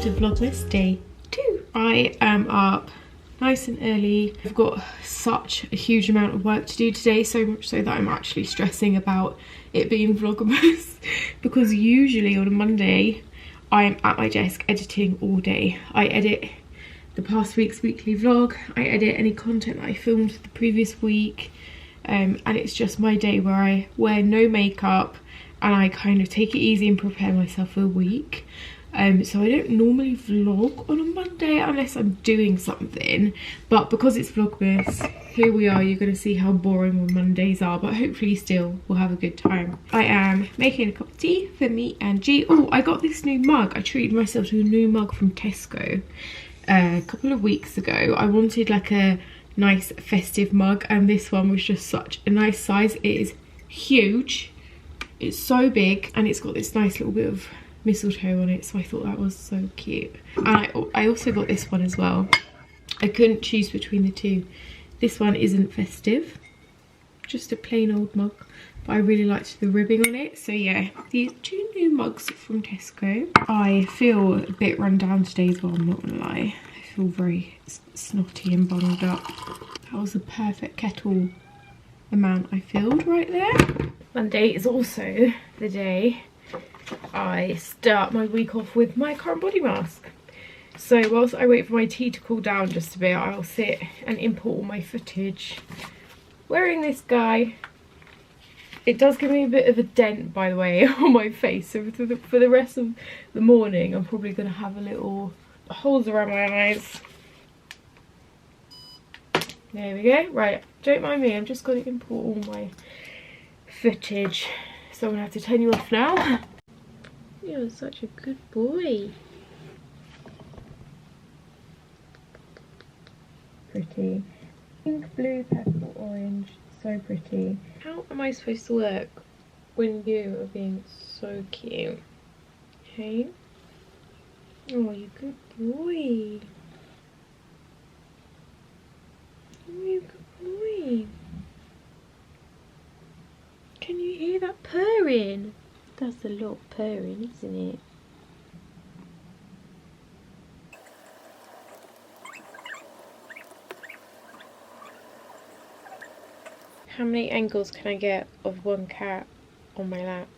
to Vlogmas day 2. I am up nice and early. I've got such a huge amount of work to do today, so much so that I'm actually stressing about it being Vlogmas because usually on a Monday I'm at my desk editing all day. I edit the past week's weekly vlog, I edit any content that I filmed the previous week, and it's just my day where I wear no makeup and I kind of take it easy and prepare myself for the week. So I don't normally vlog on a Monday unless I'm doing something, but because it's Vlogmas, here we are. You're going to see how boring my Mondays are, but hopefully still we'll have a good time. I am making a cup of tea for me and G. Oh, I got this new mug. I treated myself to a new mug from Tesco a couple of weeks ago. I wanted like a nice festive mug, and this one was just such a nice size. It is huge, it's so big, and it's got this nice little bit of mistletoe on it, so I thought that was so cute. And I also got this one as well. I couldn't choose between the two. This one isn't festive, just a plain old mug, but I really liked the ribbing on it. So yeah, these 2 new mugs from Tesco. I feel a bit run down today as well, I'm not gonna lie. I feel very snotty and bunged up. That was the perfect kettle amount I filled right there. Monday is also the day I start my week off with my current body mask. So whilst I wait for my tea to cool down just a bit, I'll sit and import all my footage wearing this guy. It does give me a bit of a dent, by the way, on my face, so for the rest of the morning I'm probably going to have a little holes around my eyes. There we go. Right, don't mind me, I'm just going to import all my footage, so I'm going to have to turn you off now. You're such a good boy. Pretty. Pink, blue, purple, orange. So pretty. How am I supposed to work when you are being so cute? Okay. Oh, you good boy. Oh, you good boy. Can you hear that purring? That's a lot of purring, isn't it? How many angles can I get of one cat on my lap?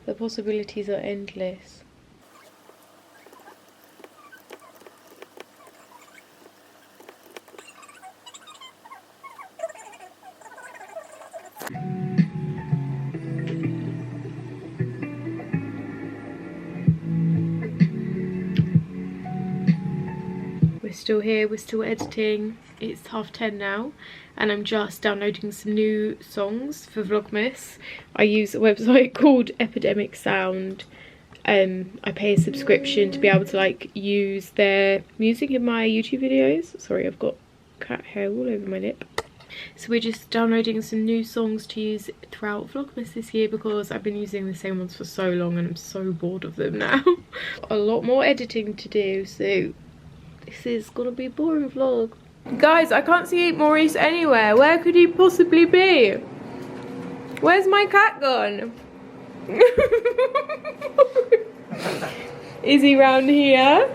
The possibilities are endless. We're still here, we're still editing. It's 10:30 now and I'm just downloading some new songs for Vlogmas. I use a website called Epidemic Sound. I pay a subscription to be able to like use their music in my YouTube videos. Sorry, I've got cat hair all over my lip. So we're just downloading some new songs to use throughout Vlogmas this year because I've been using the same ones for so long and I'm so bored of them now. A lot more editing to do, so this is gonna be a boring vlog. Guys, I can't see Maurice anywhere. Where could he possibly be? Where's my cat gone? Is he round here?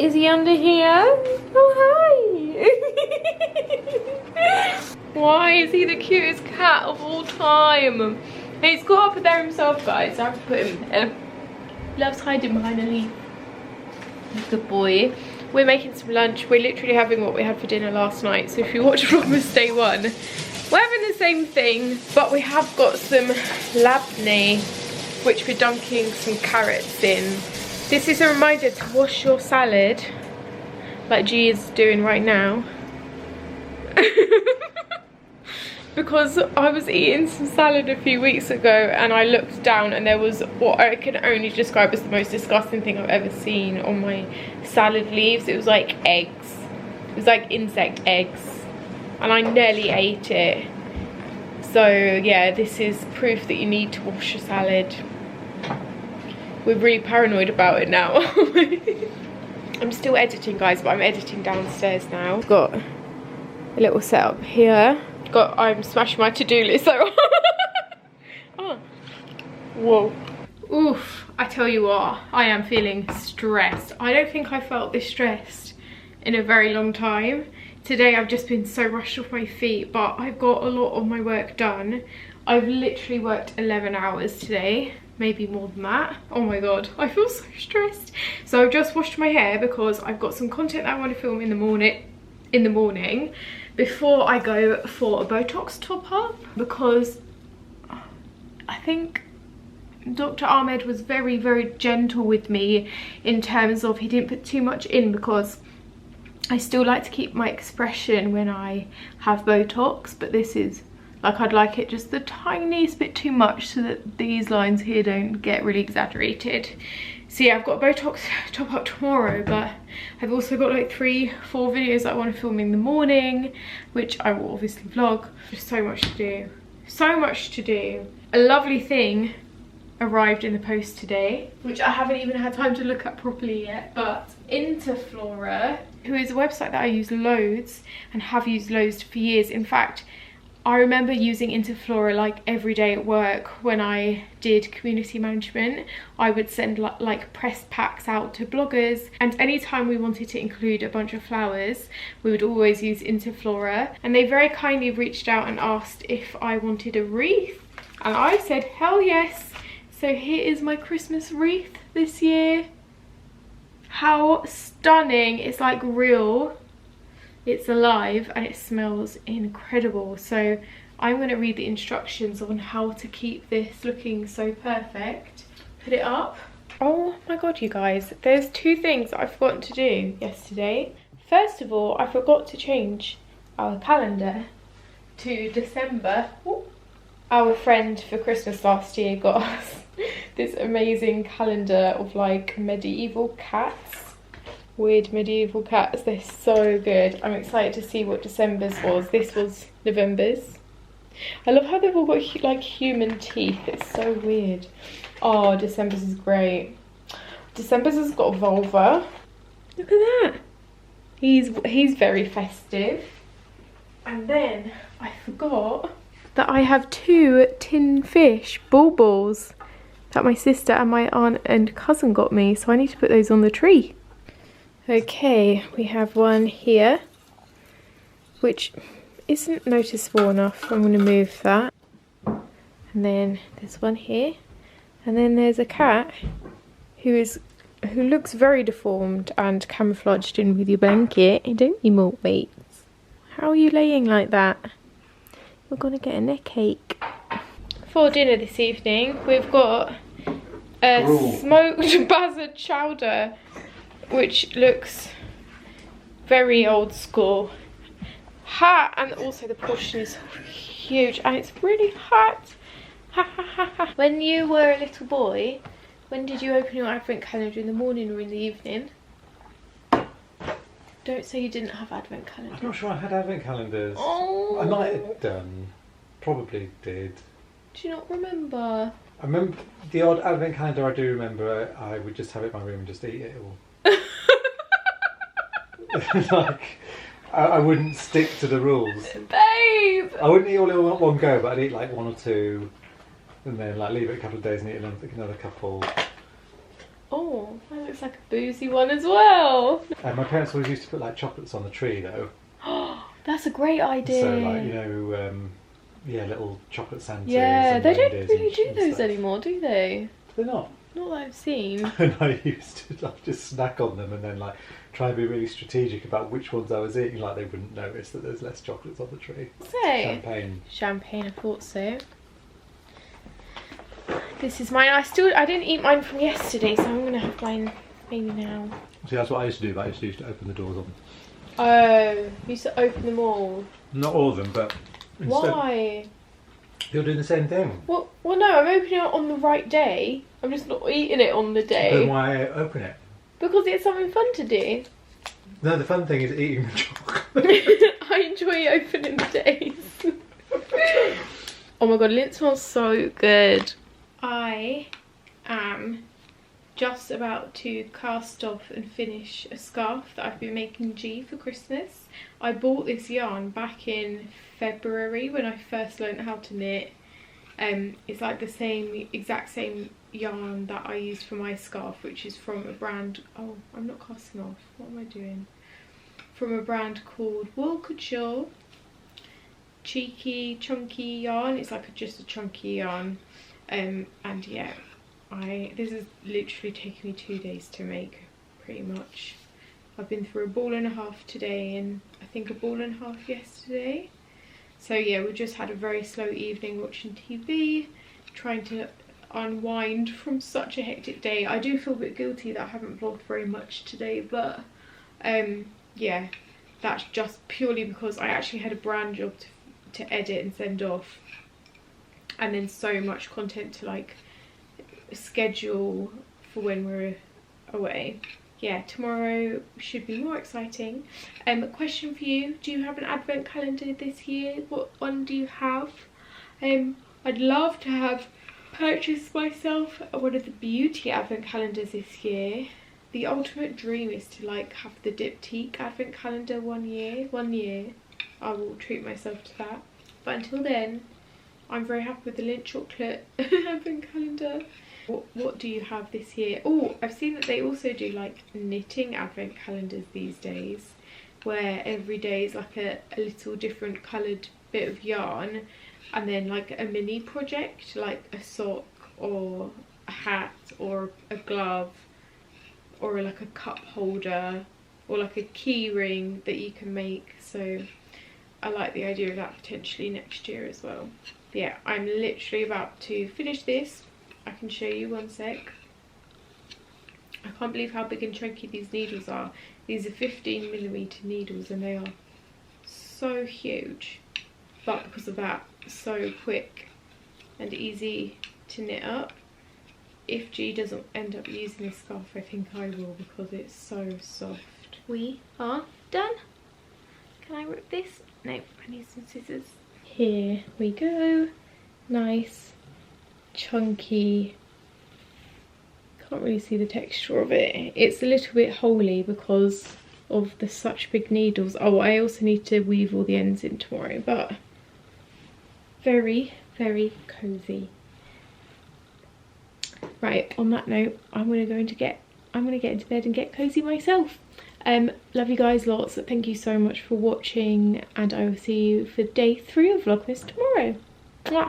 Is he under here? Oh, hi. Why is he the cutest cat of all time? He's got up there himself, guys. I have to put him there. Loves hiding behind a leaf. Good boy. We're making some lunch. We're literally having what we had for dinner last night. So if you watch Vlogmas day 1, we're having the same thing, but we have got some labneh, which we're dunking some carrots in. This is a reminder to wash your salad, like G is doing right now. Because I was eating some salad a few weeks ago and I looked down and there was what I can only describe as the most disgusting thing I've ever seen on my salad leaves. It was like eggs. It was like insect eggs. And I nearly ate it. So yeah, this is proof that you need to wash your salad. We're really paranoid about it now. I'm still editing, guys, but I'm editing downstairs now. I've got a little setup here. I'm smashing my to-do list. So oh. Whoa. Oof. I tell you what, I am feeling stressed. I don't think I felt this stressed in a very long time. Today I've just been so rushed off my feet, but I've got a lot of my work done. I've literally worked 11 hours today, maybe more than that. Oh my god, I feel so stressed. So I've just washed my hair because I've got some content that I want to film in the morning before I go for a Botox top up, because I think Dr. Ahmed was very, very gentle with me in terms of he didn't put too much in, because I still like to keep my expression when I have Botox, but this is like, I'd like it just the tiniest bit too much so that these lines here don't get really exaggerated. So yeah, I've got a Botox top up tomorrow, but I've also got like 3-4 videos that I want to film in the morning, which I will obviously vlog. Just so much to do. So much to do. A lovely thing arrived in the post today, which I haven't even had time to look at properly yet, but Interflora, who is a website that I use loads and have used loads for years. In fact, I remember using Interflora like every day at work when I did community management. I would send like press packs out to bloggers, and anytime we wanted to include a bunch of flowers, we would always use Interflora. And they very kindly reached out and asked if I wanted a wreath, and I said hell yes. So here is my Christmas wreath this year. How stunning. It's like real. It's alive and it smells incredible. So I'm going to read the instructions on how to keep this looking so perfect. Put it up. Oh my god, you guys, there's 2 things that I've forgotten to do yesterday. First of all, I forgot to change our calendar to December. Ooh. Our friend for Christmas last year got us this amazing calendar of like medieval cats. Weird medieval cats. They're so good. I'm excited to see what December's was. This was November's. I love how they've all got like human teeth. It's so weird. Oh, December's is great. December's has got a vulva. Look at that. He's very festive. And then I forgot that I have 2 tin fish baubles that my sister and my aunt and cousin got me, so I need to put those on the tree. Okay, we have one here, which isn't noticeable enough. I'm going to move that. And then there's one here. And then there's a cat who looks very deformed and camouflaged in with your blanket. Don't you, Maltmates? How are you laying like that? You're going to get a neck ache. For dinner this evening, we've got a smoked buzzard chowder, which looks very old school. Hot, and also the portion is huge and it's really hot. When you were a little boy, when did you open your advent calendar, in the morning or in the evening? Don't say you didn't have advent calendars. I'm not sure I had advent calendars. Oh. I might have done. Probably did. Do you not remember? I remember the odd advent calendar. I do remember. I would just have it in my room and just eat it all. Like, I wouldn't stick to the rules. Babe! I wouldn't eat all in one go, but I'd eat like 1 or 2 and then like leave it a couple of days and eat another couple. Oh, that looks like a boozy one as well. And my parents always used to put like chocolates on the tree though. That's a great idea. So like, you know, yeah, little chocolate Santas. Yeah, and they don't reindeers really do and those stuff. anymore, do they? They're not. Not that I've seen. And I used to like just snack on them and then like try and be really strategic about which ones I was eating. Like they wouldn't notice that there's less chocolates on the tree. Say. Champagne, I thought so. This is mine. I didn't eat mine from yesterday, so I'm gonna have mine maybe now. See, that's what I used to do, but I used to open the doors on. Oh, you used to open them all. Not all of them, but why? You're doing the same thing. Well, no, I'm opening it on the right day. I'm just not eating it on the day. Then why open it? Because it's something fun to do. No, the fun thing is eating the chocolate. I enjoy opening the days. Oh my god, lint smells so good. I am just about to cast off and finish a scarf that I've been making G for Christmas. I bought this yarn back in February when I first learned how to knit, It's like the exact same yarn that I use for my scarf, which is from a brand, oh, I'm not casting off, what am I doing? From a brand called Wool. Cheeky, chunky yarn. It's like just a chunky yarn. And yeah, this is literally taking me 2 days to make, pretty much. I've been through a ball and a half today, and I think a ball and a half yesterday. So yeah, we just had a very slow evening watching TV, trying to unwind from such a hectic day. I do feel a bit guilty that I haven't vlogged very much today, but yeah, that's just purely because I actually had a brand job to edit and send off, and then so much content to like schedule for when we're away. Yeah, tomorrow should be more exciting. Question for you, do you have an advent calendar this year? What one do you have? I'd love to have purchased myself one of the beauty advent calendars this year. The ultimate dream is to like have the diptyque advent calendar one year. I will treat myself to that. But until then, I'm very happy with the Lindt chocolate advent calendar. What do you have this year? Oh, I've seen that they also do like knitting advent calendars these days, where every day is like a little different coloured bit of yarn, and then like a mini project, like a sock or a hat or a glove, or like a cup holder, or like a key ring that you can make. So I like the idea of that potentially next year as well. But yeah, I'm literally about to finish this. I can show you, one sec. I can't believe how big and chunky these needles are. These are 15mm needles, and they are so huge, but because of that, so quick and easy to knit up. If G doesn't end up using this scarf, I think I will, because it's so soft. We are done. Can I rip this? No, I need some scissors. Here we go. Nice, chunky. Can't really see the texture of it. It's a little bit holey because of the such big needles. Oh, I also need to weave all the ends in tomorrow, but very, very cozy. Right, on that note, I'm gonna get into bed and get cozy myself. Love you guys lots. Thank you so much for watching, and I will see you for day 3 of Vlogmas tomorrow.